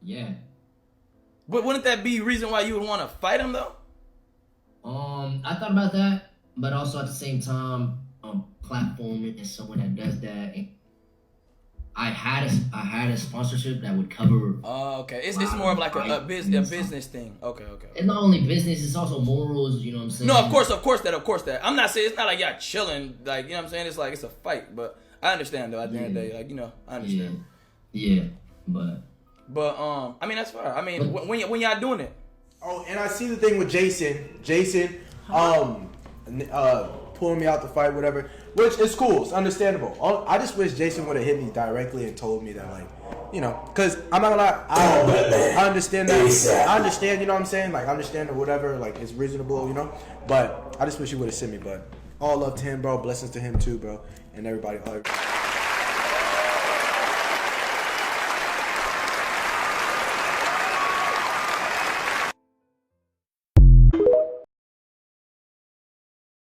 Yeah. But wouldn't that be reason why you would want to fight him though? I thought about that, but also at the same time, platforming is someone that does that. And I had a sponsorship that would cover. Oh, okay. It's more of like a business thing. Okay. It's not only business; it's also morals. You know what I'm saying? No, of course that. I'm not saying it's not like y'all chilling. Like, you know what I'm saying? It's like it's a fight, but I understand though. At the end of the day, like, you know, I understand. Yeah, but I mean that's fine. I mean when y'all doing it. Oh, and I see the thing with Jason. Pulling me out the fight, whatever, which is cool. It's understandable. I just wish Jason would have hit me directly and told me that, like, you know, because I'm not gonna lie, I understand that. I understand, you know what I'm saying? Like, I understand or whatever, like, it's reasonable, you know? But I just wish he would have sent me, but all love to him, bro. Blessings to him, too, bro. And everybody.